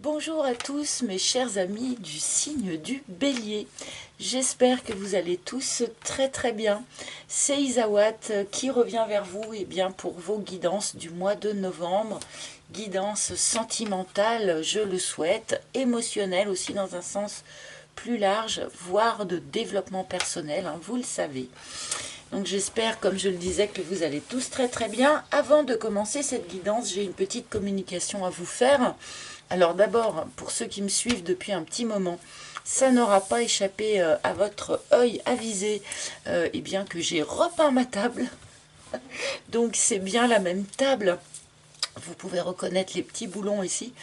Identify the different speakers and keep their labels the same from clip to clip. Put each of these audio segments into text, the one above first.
Speaker 1: Bonjour à tous mes chers amis du signe du Bélier. J'espère que vous allez tous très bien. C'est Isawat qui revient vers vous pour vos guidances du mois de novembre. Guidance sentimentale, je le souhaite, émotionnelle aussi dans un sens plus large, voire de développement personnel, vous le savez. Donc j'espère, comme je le disais, que vous allez tous très bien. Avant de commencer cette guidance, j'ai une petite communication à vous faire. Alors d'abord, pour ceux qui me suivent depuis un petit moment, ça n'aura pas échappé à votre œil avisé que j'ai repeint ma table. Donc c'est bien la même table. Vous pouvez reconnaître les petits boulons ici,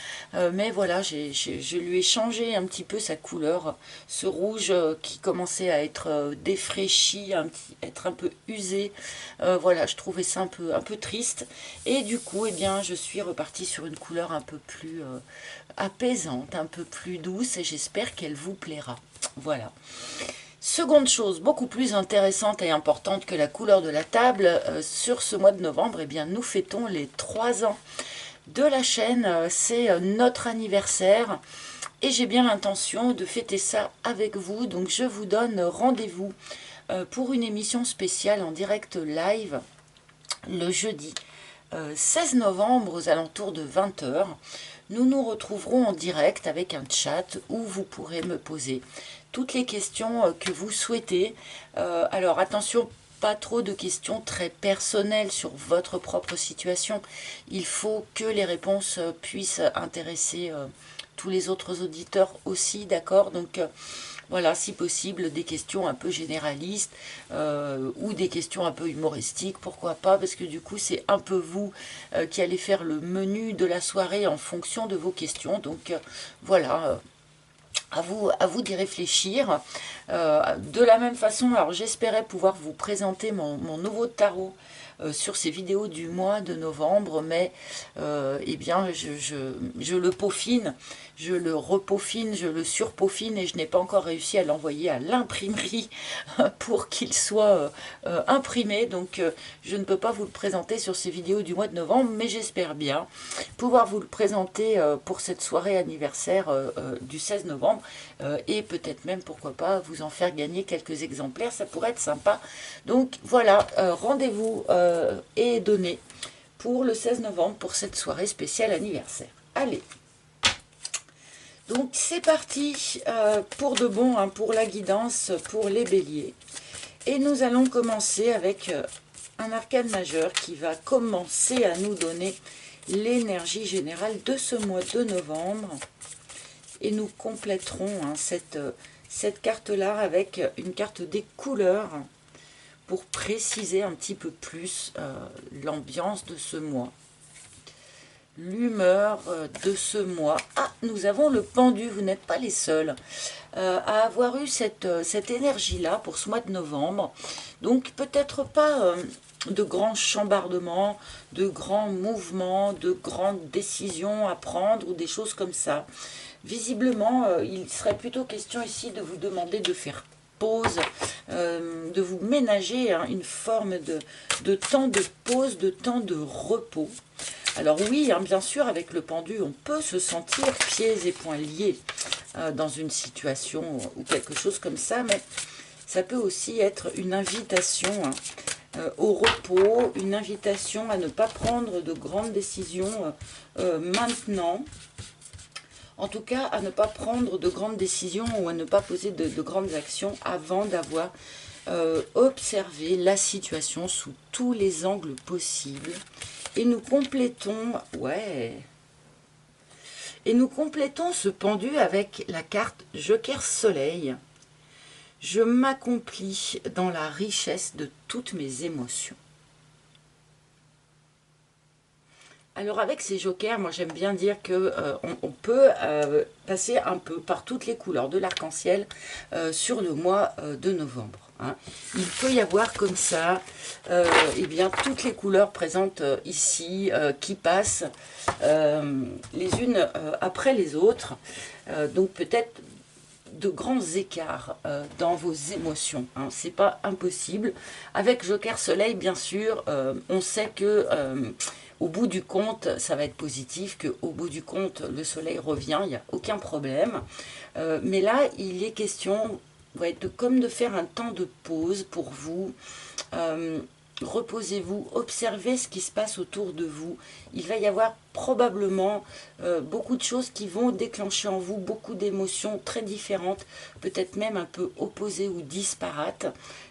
Speaker 1: mais voilà, je lui ai changé un petit peu sa couleur, ce rouge qui commençait à être défraîchi, être un peu usé. Voilà, je trouvais ça un peu triste, et du coup, je suis repartie sur une couleur un peu plus apaisante, un peu plus douce, et j'espère qu'elle vous plaira. Voilà. Seconde chose, beaucoup plus intéressante et importante que la couleur de la table, sur ce mois de novembre, nous fêtons les 3 ans de la chaîne. C'est notre anniversaire et j'ai bien l'intention de fêter ça avec vous. Donc je vous donne rendez-vous pour une émission spéciale en direct live le jeudi 16 novembre aux alentours de 20 h. Nous nous retrouverons en direct avec un chat où vous pourrez me poser toutes les questions que vous souhaitez. Alors attention, pas trop de questions très personnelles sur votre propre situation. Il faut que les réponses puissent intéresser tous les autres auditeurs aussi, d'accord? Donc voilà, si possible, des questions un peu généralistes ou des questions un peu humoristiques, pourquoi pas, parce que du coup, c'est un peu vous qui allez faire le menu de la soirée en fonction de vos questions. Donc voilà, à vous d'y réfléchir. De la même façon, alors j'espérais pouvoir vous présenter mon nouveau tarot sur ces vidéos du mois de novembre, mais je le peaufine, je le repeaufine, je le surpeaufine et je n'ai pas encore réussi à l'envoyer à l'imprimerie pour qu'il soit imprimé. Donc je ne peux pas vous le présenter sur ces vidéos du mois de novembre, mais j'espère bien pouvoir vous le présenter pour cette soirée anniversaire du 16 novembre et peut-être même, pourquoi pas, vous en faire gagner quelques exemplaires, ça pourrait être sympa. Donc voilà, rendez-vous est donné pour le 16 novembre pour cette soirée spéciale anniversaire. Allez, donc c'est parti pour de bon, pour la guidance pour les béliers. Et nous allons commencer avec un arcane majeur qui va commencer à nous donner l'énergie générale de ce mois de novembre. Et nous compléterons cette carte-là avec une carte des couleurs pour préciser un petit peu plus l'ambiance de ce mois. L'humeur de ce mois. Ah, nous avons le pendu, vous n'êtes pas les seuls à avoir eu cette énergie-là pour ce mois de novembre. Donc peut-être pas de grands chambardements, de grands mouvements, de grandes décisions à prendre ou des choses comme ça. Visiblement, il serait plutôt question ici de vous demander de faire pause, de vous ménager une forme de temps de pause, de temps de repos. Alors oui, bien sûr, avec le pendu, on peut se sentir pieds et poings liés dans une situation ou quelque chose comme ça, mais ça peut aussi être une invitation au repos, une invitation à ne pas prendre de grandes décisions maintenant. En tout cas, à ne pas prendre de grandes décisions ou à ne pas poser de grandes actions avant d'avoir observé la situation sous tous les angles possibles. Et nous complétons, ce pendu avec la carte Joker Soleil. Je m'accomplis dans la richesse de toutes mes émotions. Alors avec ces jokers, moi j'aime bien dire que on peut passer un peu par toutes les couleurs de l'arc-en-ciel sur le mois de novembre. Il peut y avoir comme ça toutes les couleurs présentes ici qui passent les unes après les autres. Donc peut-être de grands écarts dans vos émotions. Hein. C'est pas impossible. Avec Joker Soleil, bien sûr, on sait que au bout du compte, ça va être positif, qu'au bout du compte, le Soleil revient, il n'y a aucun problème. Mais là, il est question comme de faire un temps de pause pour vous. Reposez-vous, observez ce qui se passe autour de vous. Il va y avoir probablement beaucoup de choses qui vont déclencher en vous beaucoup d'émotions très différentes, peut-être même un peu opposées ou disparates.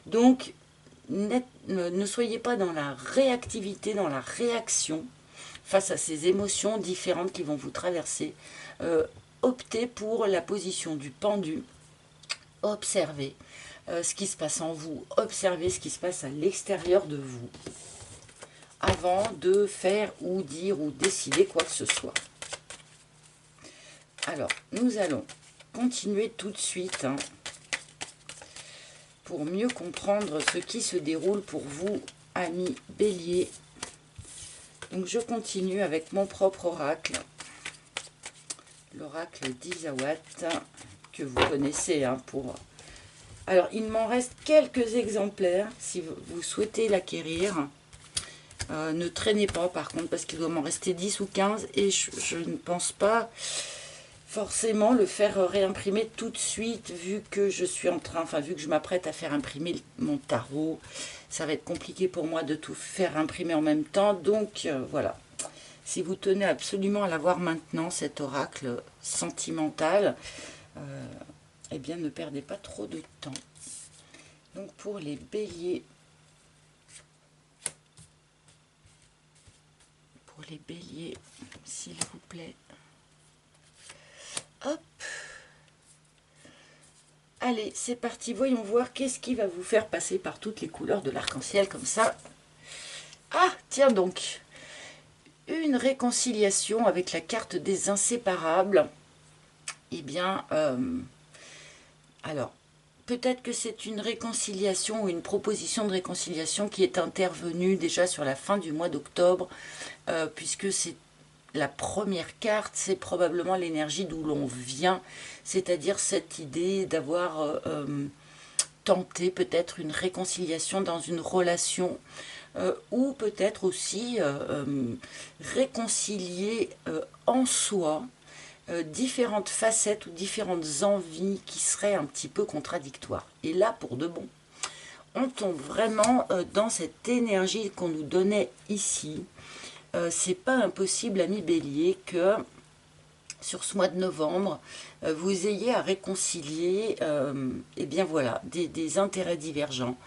Speaker 1: Donc, ne soyez pas dans la réactivité, dans la réaction face à ces émotions différentes qui vont vous traverser. Optez pour la position du pendu. Observez ce qui se passe en vous, observez ce qui se passe à l'extérieur de vous, avant de faire ou dire ou décider quoi que ce soit. Alors, nous allons continuer tout de suite pour mieux comprendre ce qui se déroule pour vous, amis Bélier. Donc, je continue avec mon propre oracle, l'oracle d'Isawat, que vous connaissez pour... Alors, il m'en reste quelques exemplaires, si vous souhaitez l'acquérir. Ne traînez pas, par contre, parce qu'il doit m'en rester 10 ou 15, et je ne pense pas forcément le faire réimprimer tout de suite, vu que je suis en train, vu que je m'apprête à faire imprimer mon tarot. Ça va être compliqué pour moi de tout faire imprimer en même temps, donc voilà. Si vous tenez absolument à l'avoir maintenant, cet oracle sentimental, eh bien, ne perdez pas trop de temps. Donc, pour les béliers, s'il vous plaît. Hop. Allez, c'est parti. Voyons voir qu'est-ce qui va vous faire passer par toutes les couleurs de l'arc-en-ciel comme ça. Ah, tiens donc. Une réconciliation avec la carte des inséparables. Eh bien, alors, peut-être que c'est une réconciliation ou une proposition de réconciliation qui est intervenue déjà sur la fin du mois d'octobre, puisque c'est la première carte, c'est probablement l'énergie d'où l'on vient, c'est-à-dire cette idée d'avoir tenté peut-être une réconciliation dans une relation, ou peut-être aussi réconcilier en soi différentes facettes ou différentes envies qui seraient un petit peu contradictoires. Et là, pour de bon, on tombe vraiment dans cette énergie qu'on nous donnait ici. C'est pas impossible, ami Bélier, que sur ce mois de novembre, vous ayez à réconcilier eh bien voilà, des intérêts divergents,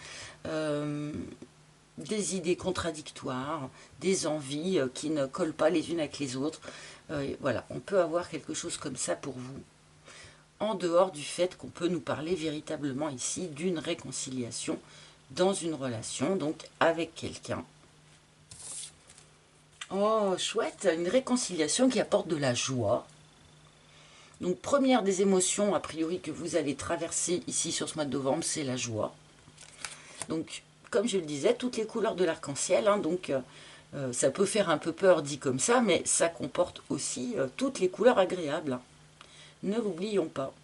Speaker 1: des idées contradictoires, des envies qui ne collent pas les unes avec les autres. Voilà, on peut avoir quelque chose comme ça pour vous, en dehors du fait qu'on peut nous parler véritablement ici d'une réconciliation dans une relation, donc avec quelqu'un. Oh, chouette, une réconciliation qui apporte de la joie. Donc, première des émotions, a priori, que vous allez traverser ici sur ce mois de novembre, c'est la joie. Donc, comme je le disais, toutes les couleurs de l'arc-en-ciel, donc ça peut faire un peu peur dit comme ça, mais ça comporte aussi toutes les couleurs agréables. Ne l'oublions pas.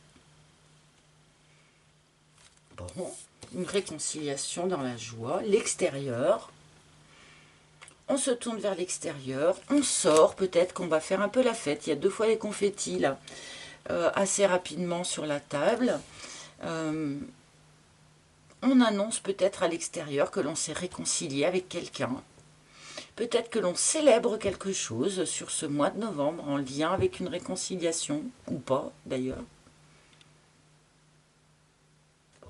Speaker 1: Bon, une réconciliation dans la joie, l'extérieur. On se tourne vers l'extérieur, on sort, peut-être qu'on va faire un peu la fête. Il y a 2 fois les confettis là, assez rapidement sur la table. On annonce peut-être à l'extérieur que l'on s'est réconcilié avec quelqu'un. Peut-être que l'on célèbre quelque chose sur ce mois de novembre en lien avec une réconciliation, ou pas d'ailleurs.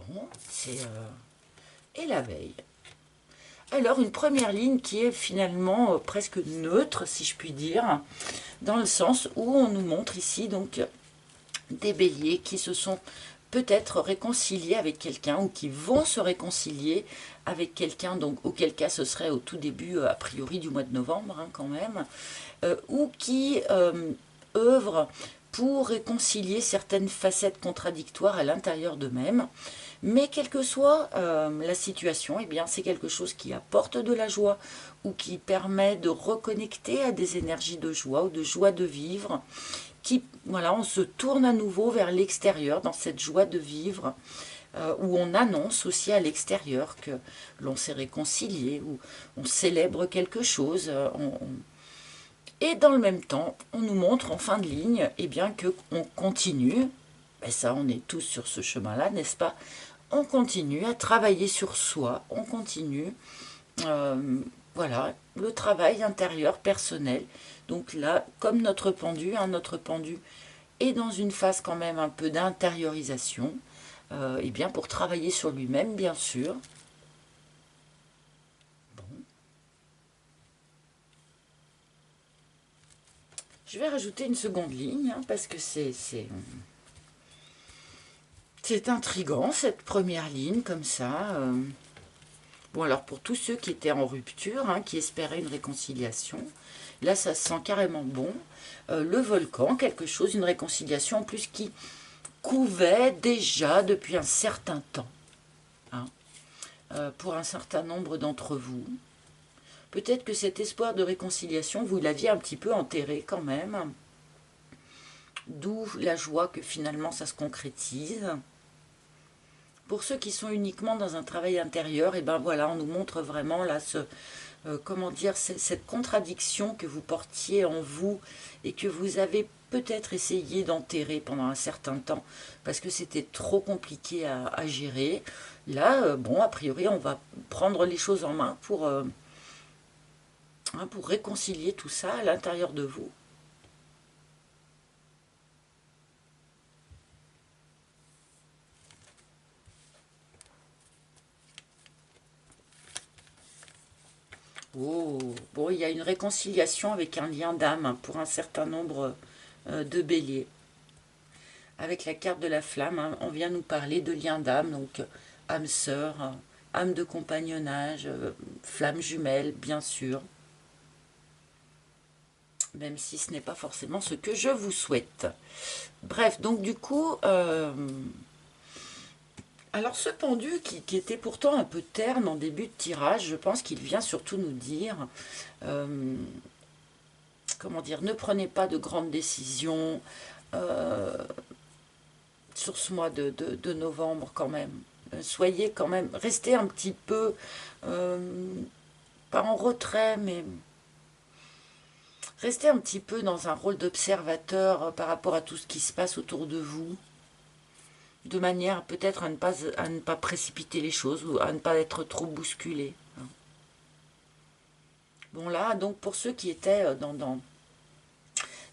Speaker 1: Bon, c'est... Et la veille. Alors, une première ligne qui est finalement presque neutre, si je puis dire, dans le sens où on nous montre ici donc des béliers qui se sont peut-être réconciliés avec quelqu'un ou qui vont se réconcilier avec quelqu'un, donc auquel cas ce serait au tout début, a priori, du mois de novembre, quand même, ou qui œuvrent pour réconcilier certaines facettes contradictoires à l'intérieur d'eux-mêmes. Mais quelle que soit la situation, eh bien, c'est quelque chose qui apporte de la joie ou qui permet de reconnecter à des énergies de joie ou de joie de vivre, voilà, on se tourne à nouveau vers l'extérieur dans cette joie de vivre, où on annonce aussi à l'extérieur que l'on s'est réconcilié, où on célèbre quelque chose, et dans le même temps, on nous montre en fin de ligne eh bien, qu'on continue, et ça on est tous sur ce chemin-là, n'est-ce pas? On continue à travailler sur soi, on continue, voilà, le travail intérieur personnel. Donc là, comme notre pendu est dans une phase quand même un peu d'intériorisation, et bien pour travailler sur lui-même, bien sûr. Bon. Je vais rajouter une seconde ligne, hein, parce que c'est intriguant, cette première ligne, comme ça. Bon, alors pour tous ceux qui étaient en rupture, hein, qui espéraient une réconciliation, là, ça se sent carrément bon. Le volcan, quelque chose, une réconciliation en plus qui couvait déjà depuis un certain temps, hein, pour un certain nombre d'entre vous. Peut-être que cet espoir de réconciliation, vous l'aviez un petit peu enterré quand même. D'où la joie que finalement ça se concrétise. Pour ceux qui sont uniquement dans un travail intérieur, et ben voilà, on nous montre vraiment là comment dire, cette contradiction que vous portiez en vous et que vous avez peut-être essayé d'enterrer pendant un certain temps parce que c'était trop compliqué à gérer. Là, bon, a priori, on va prendre les choses en main pour réconcilier tout ça à l'intérieur de vous. Oh, bon, il y a une réconciliation avec un lien d'âme pour un certain nombre de béliers. Avec la carte de la flamme, hein, on vient nous parler de lien d'âme, donc âme sœur, âme de compagnonnage, flamme jumelle, bien sûr. Même si ce n'est pas forcément ce que je vous souhaite. Bref, donc du coup, alors ce pendu qui était pourtant un peu terne en début de tirage, je pense qu'il vient surtout nous dire, comment dire, ne prenez pas de grandes décisions sur ce mois de novembre quand même. Soyez quand même, restez un petit peu, pas en retrait, mais restez un petit peu dans un rôle d'observateur par rapport à tout ce qui se passe autour de vous, de manière peut-être à ne pas précipiter les choses ou à ne pas être trop bousculé. Bon là, donc pour ceux qui étaient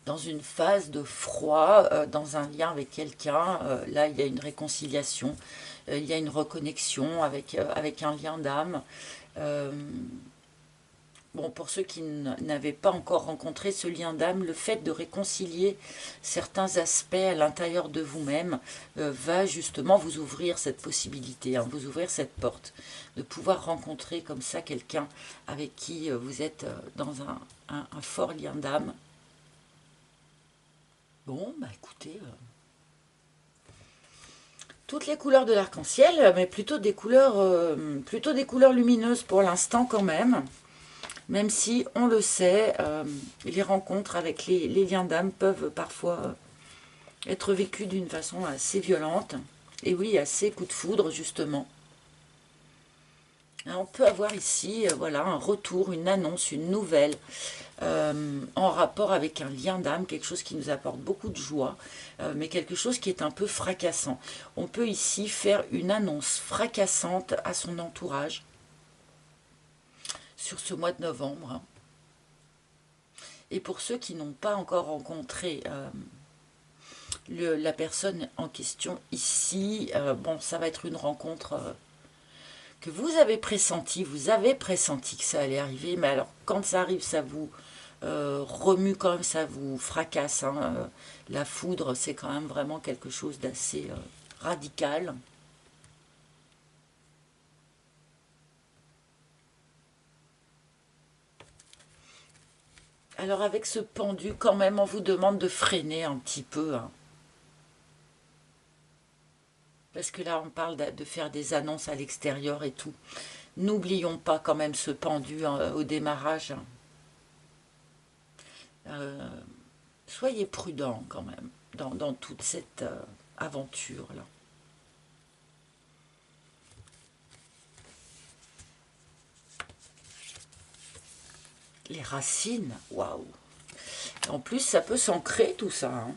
Speaker 1: dans une phase de froid, dans un lien avec quelqu'un, là il y a une réconciliation, il y a une reconnexion avec un lien d'âme. Bon, pour ceux qui n'avaient pas encore rencontré ce lien d'âme, le fait de réconcilier certains aspects à l'intérieur de vous-même va justement vous ouvrir cette possibilité, hein, vous ouvrir cette porte, de pouvoir rencontrer comme ça quelqu'un avec qui vous êtes dans un fort lien d'âme. Bon, bah écoutez, toutes les couleurs de l'arc-en-ciel, mais plutôt des couleurs lumineuses pour l'instant quand même. Même si, on le sait, les rencontres avec les liens d'âme peuvent parfois être vécues d'une façon assez violente. Et oui, assez coup de foudre, justement. On peut avoir ici voilà, un retour, une annonce, une nouvelle en rapport avec un lien d'âme, quelque chose qui nous apporte beaucoup de joie, mais quelque chose qui est un peu fracassant. On peut ici faire une annonce fracassante à son entourage sur ce mois de novembre. Et pour ceux qui n'ont pas encore rencontré la personne en question ici, bon, ça va être une rencontre que vous avez pressenti que ça allait arriver, mais alors quand ça arrive, ça vous remue quand même, ça vous fracasse. Hein, la foudre, c'est quand même vraiment quelque chose d'assez radical. Alors avec ce pendu, quand même, on vous demande de freiner un petit peu. Hein. Parce que là, on parle de faire des annonces à l'extérieur et tout. N'oublions pas quand même ce pendu hein, au démarrage. Soyez prudent quand même dans toute cette aventure-là. Les racines, waouh! En plus, ça peut s'ancrer tout ça, hein.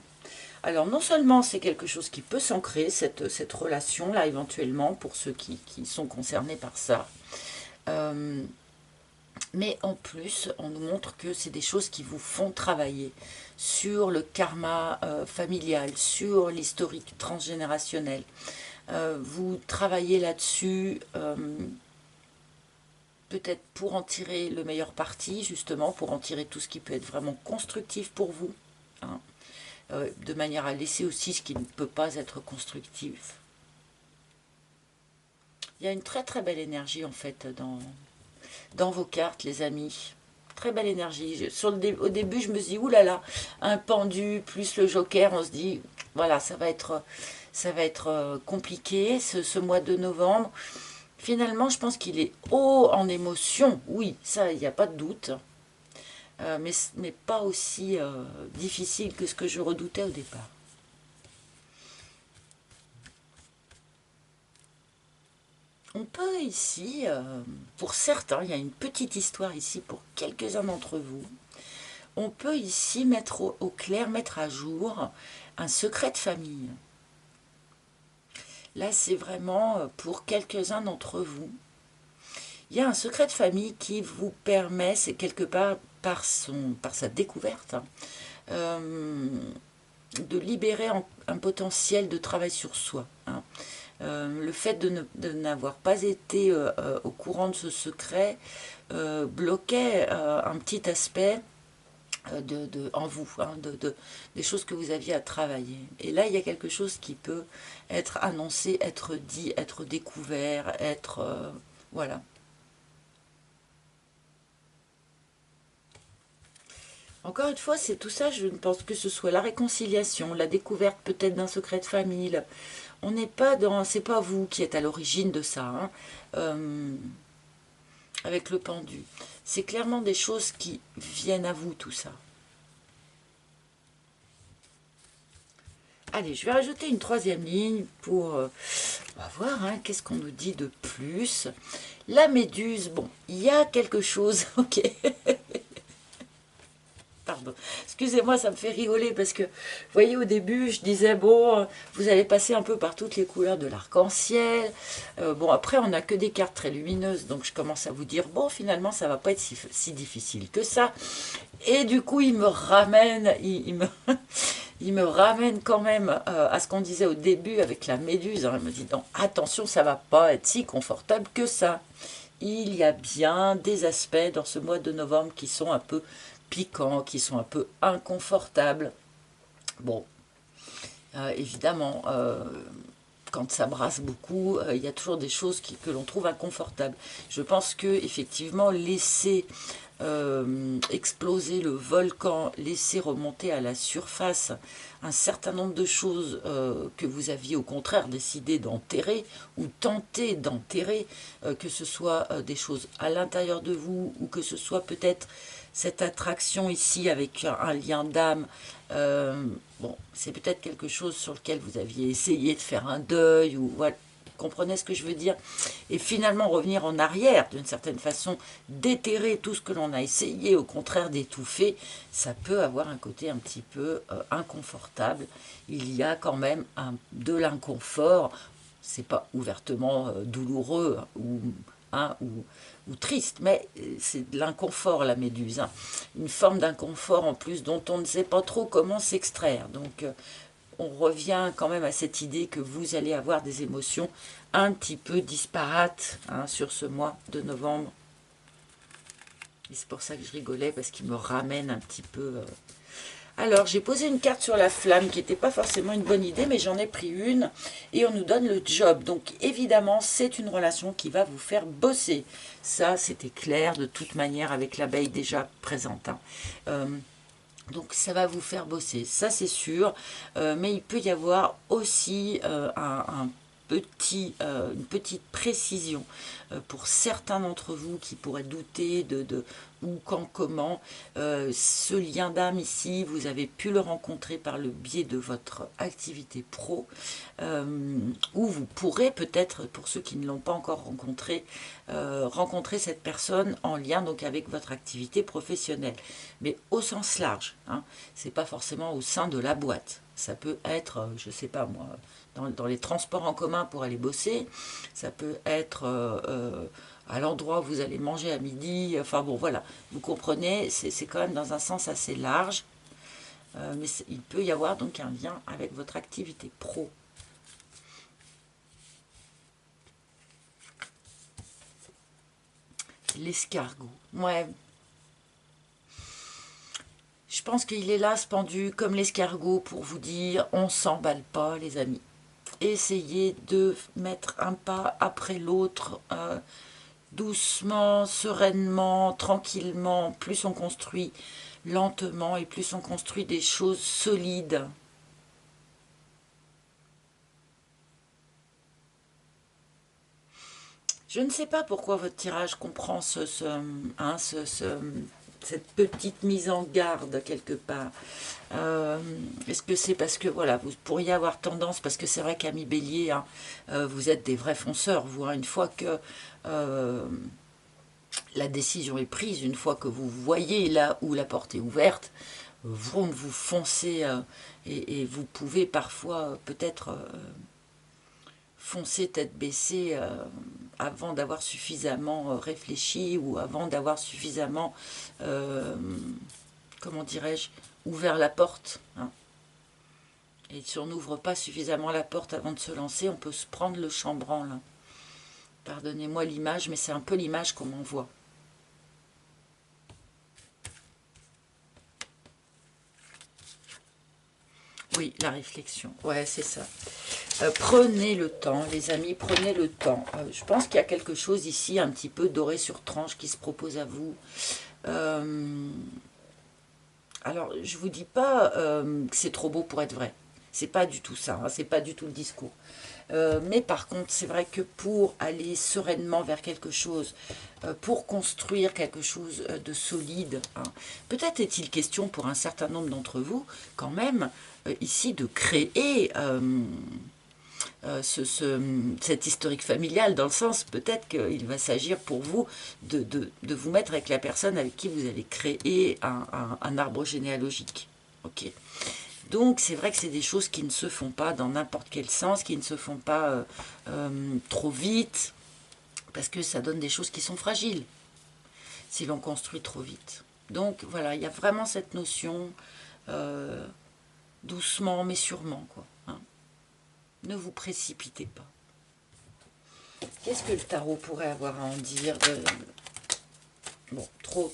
Speaker 1: Alors non seulement c'est quelque chose qui peut s'ancrer, cette relation-là éventuellement, pour ceux qui sont concernés par ça, mais en plus on nous montre que c'est des choses qui vous font travailler sur le karma familial, sur l'historique transgénérationnel. Vous travaillez là-dessus, peut-être pour en tirer le meilleur parti, justement, pour en tirer tout ce qui peut être vraiment constructif pour vous, hein. De manière à laisser aussi ce qui ne peut pas être constructif. Il y a une très très belle énergie en fait dans vos cartes, les amis. Très belle énergie. Au début, je me suis dit, oulala, un pendu plus le joker, on se dit, voilà, ça va être compliqué ce mois de novembre. Finalement, je pense qu'il est haut en émotion, oui, ça, il n'y a pas de doute. Mais pas aussi difficile que ce que je redoutais au départ. On peut ici, pour certains, il y a une petite histoire ici pour quelques-uns d'entre vous. On peut ici mettre au clair, mettre à jour un secret de famille. Là, c'est vraiment pour quelques-uns d'entre vous. Il y a un secret de famille qui vous permet, c'est quelque part par sa découverte, de libérer un potentiel de travail sur soi, hein. Le fait de n'avoir pas été au courant de ce secret bloquait un petit aspect en vous, hein, des choses que vous aviez à travailler. Et là, il y a quelque chose qui peut être annoncé, être dit, être découvert, être... voilà. Encore une fois, c'est tout ça, je ne pense que ce soit la réconciliation, la découverte peut-être d'un secret de famille. On n'est pas dans... C'est pas vous qui êtes à l'origine de ça, hein, avec le pendu. C'est clairement des choses qui viennent à vous, tout ça. Allez, je vais rajouter une troisième ligne pour... on va voir, hein, qu'est-ce qu'on nous dit de plus. La méduse, bon, il y a quelque chose, ok. Pardon. Excusez-moi, ça me fait rigoler parce que, vous voyez, au début, je disais, bon, vous allez passer un peu par toutes les couleurs de l'arc-en-ciel. Bon, après, on n'a que des cartes très lumineuses, donc je commence à vous dire, bon, finalement, ça va pas être si difficile que ça. Et du coup, il me ramène, il me ramène quand même à ce qu'on disait au début avec la méduse, hein. Il me dit, non, attention, ça va pas être si confortable que ça. Il y a bien des aspects dans ce mois de novembre qui sont un peu piquants, qui sont un peu inconfortables. Bon, évidemment, quand ça brasse beaucoup, il y a toujours des choses que l'on trouve inconfortables. Je pense que effectivement, laisser exploser le volcan, laisser remonter à la surface un certain nombre de choses que vous aviez au contraire décidé d'enterrer ou tenter d'enterrer, que ce soit des choses à l'intérieur de vous ou que ce soit peut-être cette attraction ici avec un lien d'âme. Bon, c'est peut-être quelque chose sur lequel vous aviez essayé de faire un deuil ou voilà. Comprenez ce que je veux dire? Et finalement revenir en arrière, d'une certaine façon, déterrer tout ce que l'on a essayé, au contraire d'étouffer, ça peut avoir un côté un petit peu inconfortable. Il y a quand même de l'inconfort, c'est pas ouvertement douloureux hein, ou triste, mais c'est de l'inconfort la méduse, hein. Une forme d'inconfort en plus dont on ne sait pas trop comment s'extraire. Donc on revient quand même à cette idée que vous allez avoir des émotions un petit peu disparates, hein, sur ce mois de novembre. Et c'est pour ça que je rigolais, parce qu'il me ramène un petit peu... Alors, j'ai posé une carte sur la flamme, qui n'était pas forcément une bonne idée, mais j'en ai pris une, et on nous donne le job. Donc, évidemment, c'est une relation qui va vous faire bosser. Ça, c'était clair, de toute manière, avec l'abeille déjà présente, hein. Donc ça va vous faire bosser, ça c'est sûr, mais il peut y avoir aussi une petite précision pour certains d'entre vous qui pourraient douter où, quand, comment. Ce lien d'âme ici, vous avez pu le rencontrer par le biais de votre activité pro, où vous pourrez peut-être, pour ceux qui ne l'ont pas encore rencontré, rencontrer cette personne en lien donc avec votre activité professionnelle. Mais au sens large, hein, c'est pas forcément au sein de la boîte. Ça peut être, je sais pas moi, dans les transports en commun pour aller bosser, ça peut être à l'endroit où vous allez manger à midi, enfin bon voilà, vous comprenez, c'est quand même dans un sens assez large, mais il peut y avoir donc un lien avec votre activité pro. L'escargot, ouais. Je pense qu'il est là, ce pendu, comme l'escargot, pour vous dire, on s'emballe pas, les amis. Essayez de mettre un pas après l'autre, doucement, sereinement, tranquillement. Plus on construit lentement et plus on construit des choses solides. Je ne sais pas pourquoi votre tirage comprend cette petite mise en garde quelque part. Est-ce que c'est parce que, voilà, vous pourriez avoir tendance, parce que c'est vrai qu'amis bélier, hein, vous êtes des vrais fonceurs, vous, hein, une fois que la décision est prise, une fois que vous voyez là où la porte est ouverte, vous foncez et vous pouvez parfois peut-être foncer tête baissée avant d'avoir suffisamment réfléchi ou avant d'avoir suffisamment, comment dirais-je, ouvert la porte, hein. Et si on n'ouvre pas suffisamment la porte avant de se lancer, on peut se prendre le chambranle, hein. Pardonnez-moi l'image, mais c'est un peu l'image qu'on m'envoie. Oui, la réflexion, ouais, c'est ça. Prenez le temps, les amis, prenez le temps. Je pense qu'il y a quelque chose ici, un petit peu doré sur tranche, qui se propose à vous. Alors, je vous dis pas que c'est trop beau pour être vrai. C'est pas du tout ça, hein, c'est pas du tout le discours. Mais par contre, c'est vrai que pour aller sereinement vers quelque chose, pour construire quelque chose de solide, hein, peut-être est-il question pour un certain nombre d'entre vous, quand même, ici, de créer cette historique familiale, dans le sens peut-être qu'il va s'agir pour vous de vous mettre avec la personne avec qui vous allez créer un arbre généalogique. Ok. Donc c'est vrai que c'est des choses qui ne se font pas dans n'importe quel sens, qui ne se font pas trop vite, parce que ça donne des choses qui sont fragiles si l'on construit trop vite. Donc voilà, il y a vraiment cette notion doucement mais sûrement, quoi, hein. Ne vous précipitez pas. Qu'est-ce que le tarot pourrait avoir à en dire de... Bon, trop.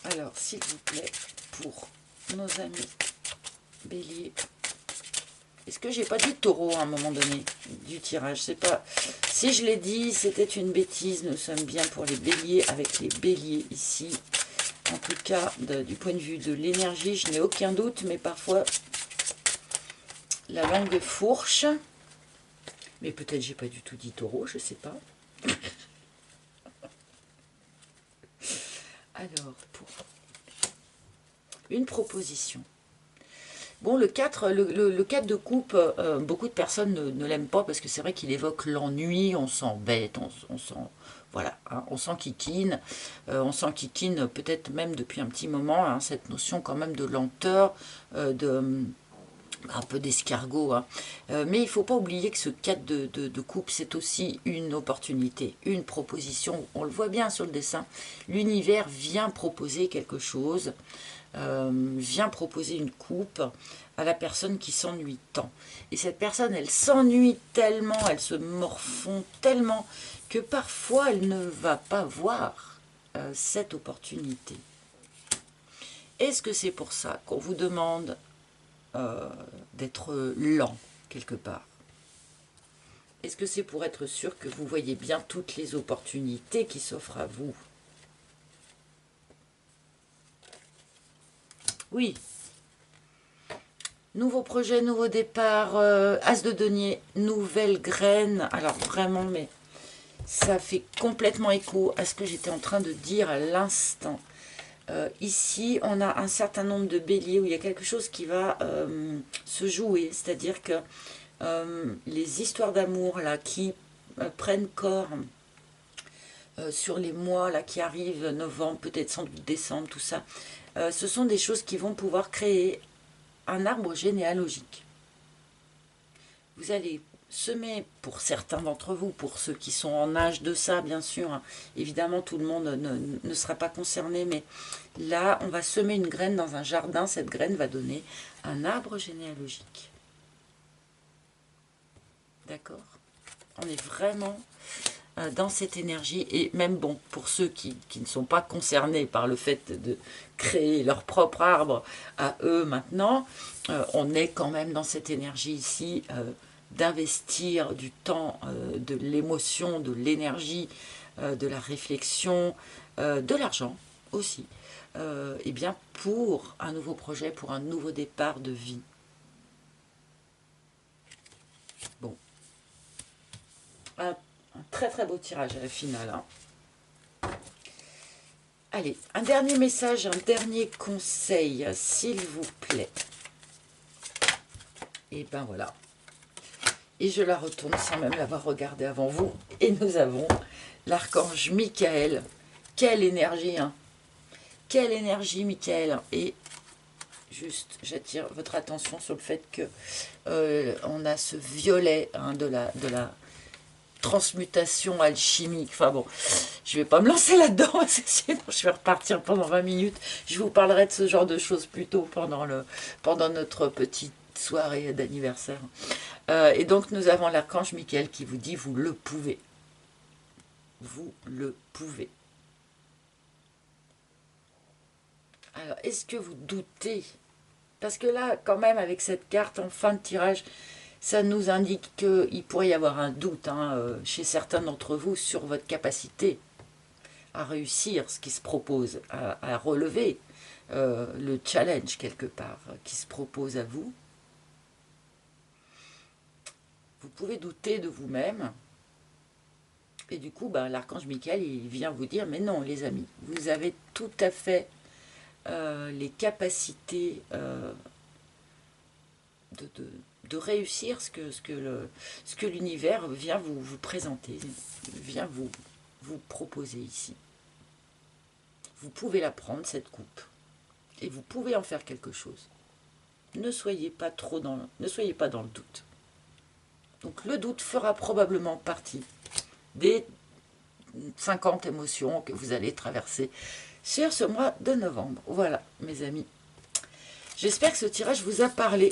Speaker 1: Alors, s'il vous plaît, pour nos amis bélier. Est-ce que j'ai pas dit taureau à un moment donné du tirage? C'est pas... Si je l'ai dit, c'était une bêtise. Nous sommes bien pour les béliers, avec les béliers ici. En tout cas, du point de vue de l'énergie, je n'ai aucun doute, mais parfois la langue fourche. Mais peut-être j'ai pas du tout dit taureau, je sais pas. Alors, pour une proposition. Bon, le 4, le 4 de coupe, beaucoup de personnes ne l'aiment pas parce que c'est vrai qu'il évoque l'ennui, on s'embête, on s'en... Voilà, hein, on s'enquiquine, peut-être même depuis un petit moment, hein, cette notion quand même de lenteur, un peu d'escargot, hein. Mais il ne faut pas oublier que ce 4 de coupe, c'est aussi une opportunité, une proposition. On le voit bien sur le dessin. L'univers vient proposer quelque chose, vient proposer une coupe à la personne qui s'ennuie tant. Et cette personne, elle s'ennuie tellement, elle se morfond tellement, que parfois elle ne va pas voir cette opportunité. Est-ce que c'est pour ça qu'on vous demande d'être lent quelque part? Est-ce que c'est pour être sûr que vous voyez bien toutes les opportunités qui s'offrent à vous? Oui. Nouveau projet, nouveau départ, As de denier, nouvelle graine. Alors vraiment, mais ça fait complètement écho à ce que j'étais en train de dire à l'instant. Ici, on a un certain nombre de béliers où il y a quelque chose qui va se jouer. C'est-à-dire que les histoires d'amour là qui prennent corps sur les mois là qui arrivent, novembre, peut-être sans doute décembre, tout ça, ce sont des choses qui vont pouvoir créer un arbre généalogique. Vous allez semer, pour certains d'entre vous, pour ceux qui sont en âge de ça, bien sûr, hein, évidemment tout le monde ne sera pas concerné, mais là, on va semer une graine dans un jardin, cette graine va donner un arbre généalogique. D'accord? On est vraiment dans cette énergie, et même bon, pour ceux qui ne sont pas concernés par le fait de créer leur propre arbre à eux maintenant, on est quand même dans cette énergie ici, d'investir du temps, de l'émotion, de l'énergie, de la réflexion, de l'argent aussi, et bien pour un nouveau projet, pour un nouveau départ de vie. Bon, un très très beau tirage à la finale. Hein. Allez, un dernier message, un dernier conseil, s'il vous plaît. Et ben voilà. Et je la retourne sans même l'avoir regardée avant vous. Et nous avons l'archange Michael. Quelle énergie, hein! Quelle énergie, Michael! Et juste, j'attire votre attention sur le fait que on a ce violet hein, de la transmutation alchimique. Enfin bon, je vais pas me lancer là-dedans, parce que sinon je vais repartir pendant 20 minutes. Je vous parlerai de ce genre de choses plus tôt pendant notre petite soirée d'anniversaire. Et donc nous avons l'archange Michael qui vous dit, vous le pouvez. Vous le pouvez. Alors, est-ce que vous doutez? Parce que là, quand même, avec cette carte en fin de tirage, ça nous indique qu'il pourrait y avoir un doute hein, chez certains d'entre vous sur votre capacité à réussir ce qui se propose, à relever le challenge quelque part qui se propose à vous. Vous pouvez douter de vous-même. Et du coup, ben, l'archange Michael, il vient vous dire, mais non les amis, vous avez tout à fait les capacités de réussir ce que l'univers vient vous présenter, vient vous proposer ici. Vous pouvez la prendre, cette coupe, et vous pouvez en faire quelque chose. Ne soyez pas dans le doute. Donc le doute fera probablement partie des 50 émotions que vous allez traverser sur ce mois de novembre. Voilà, mes amis. J'espère que ce tirage vous a parlé.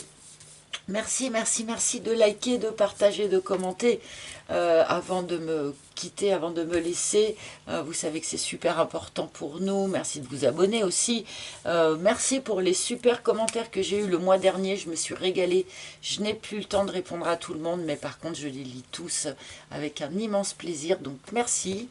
Speaker 1: Merci, merci, merci de liker, de partager, de commenter avant de me quitter, avant de me laisser. Vous savez que c'est super important pour nous. Merci de vous abonner aussi. Merci pour les super commentaires que j'ai eus le mois dernier. Je me suis régalée. Je n'ai plus le temps de répondre à tout le monde, mais par contre, je les lis tous avec un immense plaisir. Donc, merci.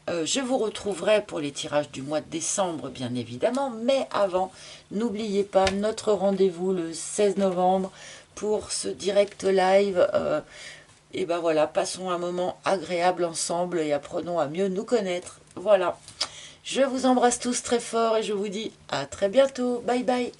Speaker 1: Je vous retrouverai pour les tirages du mois de décembre, bien évidemment. Mais avant, n'oubliez pas notre rendez-vous le 16 novembre pour ce direct live. Et ben voilà, passons un moment agréable ensemble et apprenons à mieux nous connaître. Voilà. Je vous embrasse tous très fort et je vous dis à très bientôt. Bye bye.